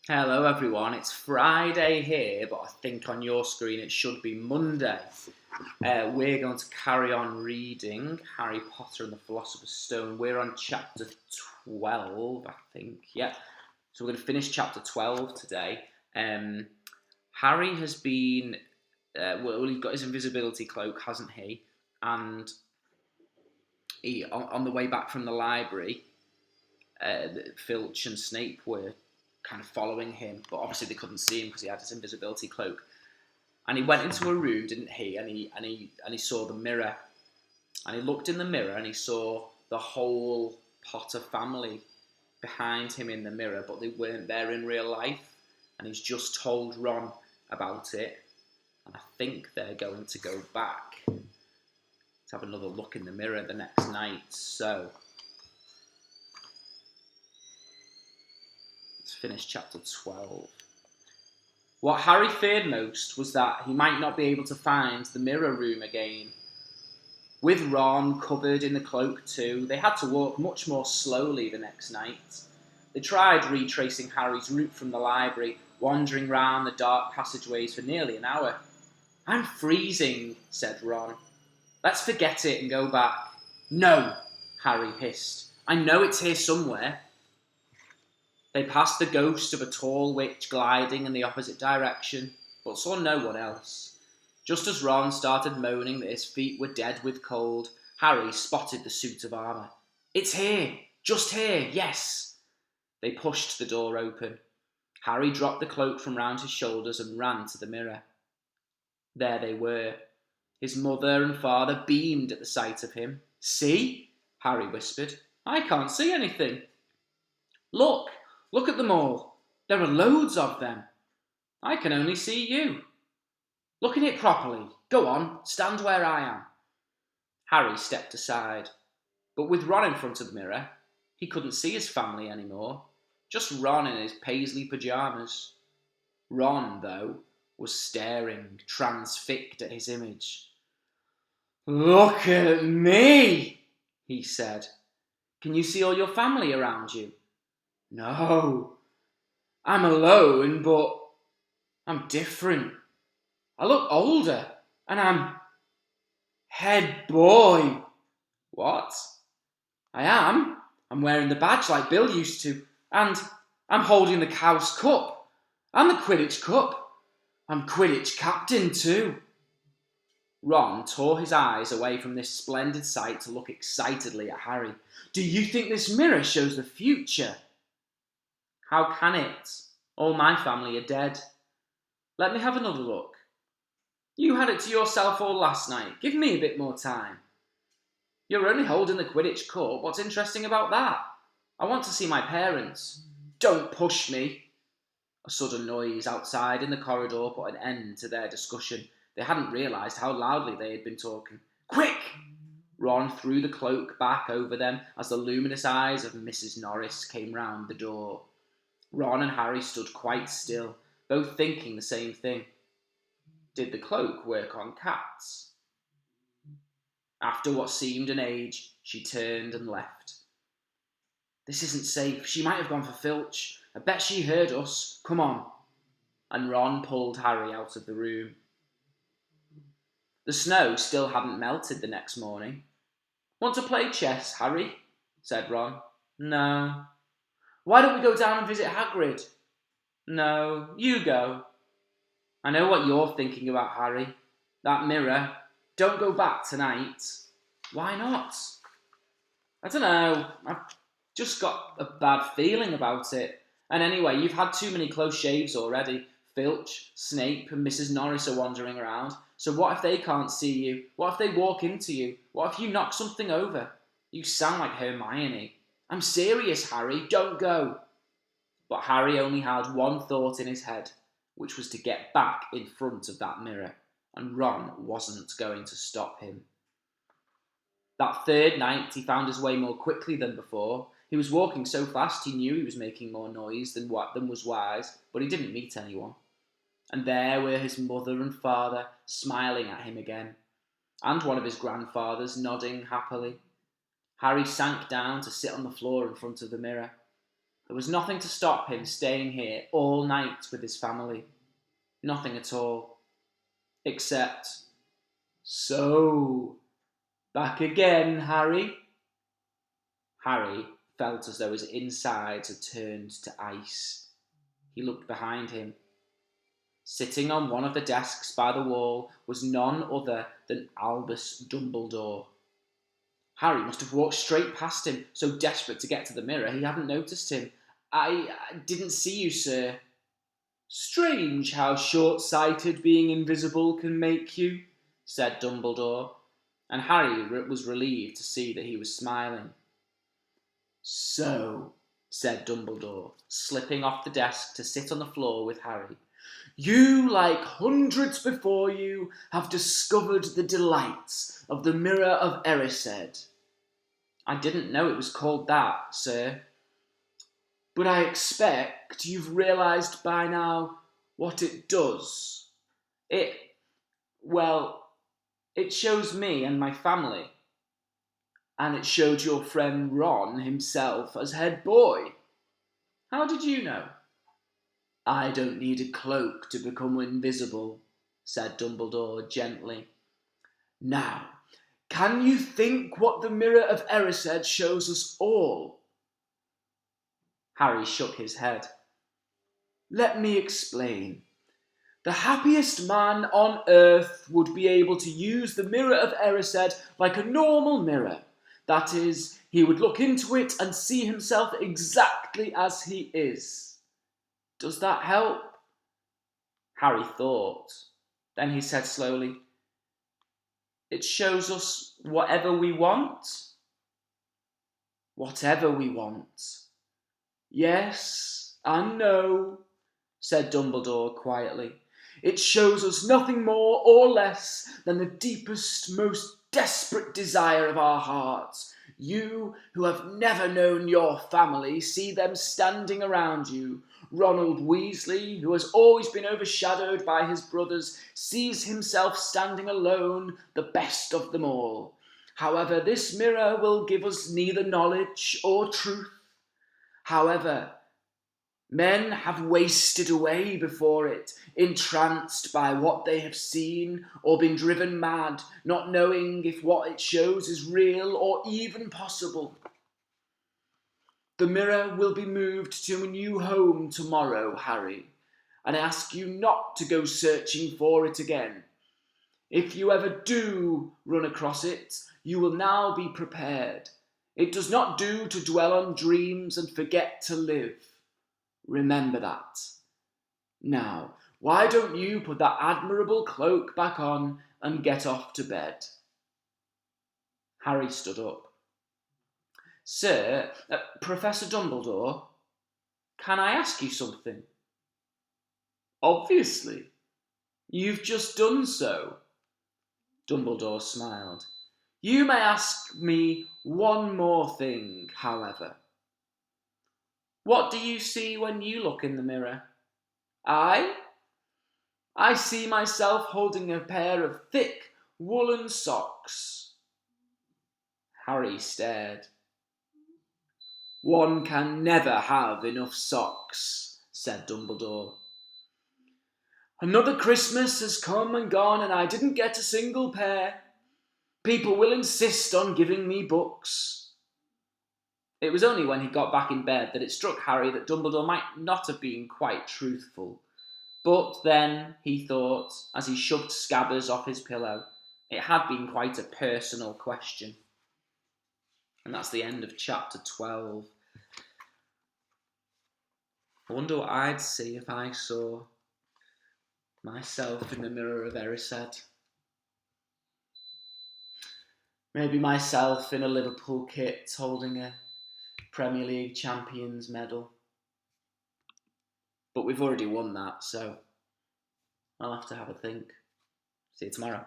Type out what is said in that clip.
Hello everyone, it's Friday here, but I think on your screen it should be Monday. We're going to carry on reading Harry Potter and the Philosopher's Stone. We're on chapter 12, I think. Yeah, so we're going to finish chapter 12 today. Harry has been, he's got his invisibility cloak, hasn't he? And on the way back from the library, Filch and Snape were kind of following him, but obviously they couldn't see him because he had his invisibility cloak. And he went into a room, didn't he? And he saw the mirror, and he looked in the mirror and he saw the whole Potter family behind him in the mirror, but they weren't there in real life. And he's just told Ron about it, and I think they're going to go back to have another look in the mirror the next night. So let's finish chapter 12. What Harry feared most was that he might not be able to find the mirror room again. With Ron covered in the cloak too, they had to walk much more slowly the next night. They tried retracing Harry's route from the library, wandering round the dark passageways for nearly an hour. "I'm freezing," said Ron. "Let's forget it and go back." "No," Harry hissed. "I know it's here somewhere." They passed the ghost of a tall witch gliding in the opposite direction, but saw no one else. Just as Ron started moaning that his feet were dead with cold, Harry spotted the suit of armour. "It's here! Just here, yes!" They pushed the door open. Harry dropped the cloak from round his shoulders and ran to the mirror. There they were. His mother and father beamed at the sight of him. "See?" Harry whispered. "I can't see anything." Look! Look at them all. There are loads of them. I can only see you." "Look at it properly. Go on, stand where I am." Harry stepped aside, but with Ron in front of the mirror, he couldn't see his family anymore. Just Ron in his paisley pyjamas. Ron, though, was staring, transfixed at his image. "Look at me," he said. "Can you see all your family around you?" "No. I'm alone, but I'm different. I look older, and I'm head boy." "What?" "I am. I'm wearing the badge like Bill used to, and I'm holding the Cow's cup, and the Quidditch cup. I'm Quidditch captain too." Ron tore his eyes away from this splendid sight to look excitedly at Harry. "Do you think this mirror shows the future?" "How can it? All my family are dead." "Let me have another look." "You had it to yourself all last night. Give me a bit more time." "You're only holding the Quidditch cup. What's interesting about that? I want to see my parents." "Don't push me." A sudden noise outside in the corridor put an end to their discussion. They hadn't realised how loudly they had been talking. "Quick!" Ron threw the cloak back over them as the luminous eyes of Mrs. Norris came round the door. Ron and Harry stood quite still, both thinking the same thing. Did the cloak work on cats? After what seemed an age, she turned and left. "This isn't safe. She might have gone for Filch. I bet she heard us. Come on." And Ron pulled Harry out of the room. The snow still hadn't melted the next morning. "Want to play chess, Harry?" said Ron. "No." "Why don't we go down and visit Hagrid?" "No, you go." "I know what you're thinking about, Harry. That mirror. Don't go back tonight." "Why not?" "I don't know. I've just got a bad feeling about it. And anyway, you've had too many close shaves already. Filch, Snape, and Mrs. Norris are wandering around. So what if they can't see you? What if they walk into you? What if you knock something over? You sound like Hermione." "I'm serious, Harry. Don't go." But Harry only had one thought in his head, which was to get back in front of that mirror, and Ron wasn't going to stop him. That third night, he found his way more quickly than before. He was walking so fast he knew he was making more noise than was wise, but he didn't meet anyone. And there were his mother and father smiling at him again, and one of his grandfathers nodding happily. Harry sank down to sit on the floor in front of the mirror. There was nothing to stop him staying here all night with his family. Nothing at all. Except, "So, back again, Harry?" Harry felt as though his insides had turned to ice. He looked behind him. Sitting on one of the desks by the wall was none other than Albus Dumbledore. Harry must have walked straight past him, so desperate to get to the mirror he hadn't noticed him. I didn't see you, sir." "Strange how short-sighted being invisible can make you," said Dumbledore, and Harry was relieved to see that he was smiling. "So," said Dumbledore, slipping off the desk to sit on the floor with Harry, "you, like hundreds before you, have discovered the delights of the Mirror of Erised." "I didn't know it was called that, sir." "But I expect you've realised by now what it does." Well, it shows me and my family. And it showed your friend Ron himself as head boy. How did you know?" "I don't need a cloak to become invisible," said Dumbledore gently. "Now, can you think what the Mirror of Erised shows us all?" Harry shook his head. "Let me explain. The happiest man on earth would be able to use the Mirror of Erised like a normal mirror. That is, he would look into it and see himself exactly as he is. Does that help?" Harry thought. Then he said slowly, "It shows us whatever we want." "Whatever we want." "Yes and no," said Dumbledore quietly. "It shows us nothing more or less than the deepest, most desperate desire of our hearts. You, who have never known your family, see them standing around you. Ronald Weasley, who has always been overshadowed by his brothers, sees himself standing alone, the best of them all. However, this mirror will give us neither knowledge or truth. However, men have wasted away before it, entranced by what they have seen, or been driven mad, not knowing if what it shows is real or even possible. The mirror will be moved to a new home tomorrow, Harry, and I ask you not to go searching for it again. If you ever do run across it, you will now be prepared. It does not do to dwell on dreams and forget to live. Remember that. Now, why don't you put that admirable cloak back on and get off to bed?" Harry stood up. "Sir, Professor Dumbledore, can I ask you something?" "Obviously. You've just done so." Dumbledore smiled. "You may ask me one more thing, however. What do you see when you look in the mirror?" "I see myself holding a pair of thick woolen socks." Harry stared. "One can never have enough socks," said Dumbledore. "Another Christmas has come and gone and I didn't get a single pair. People will insist on giving me books." It was only when he got back in bed that it struck Harry that Dumbledore might not have been quite truthful. But then, he thought, as he shoved Scabbers off his pillow, it had been quite a personal question. And that's the end of chapter 12. I wonder what I'd see if I saw myself in the Mirror of Erised. Maybe myself in a Liverpool kit holding a Premier League Champions medal. But we've already won that, so I'll have to have a think. See you tomorrow.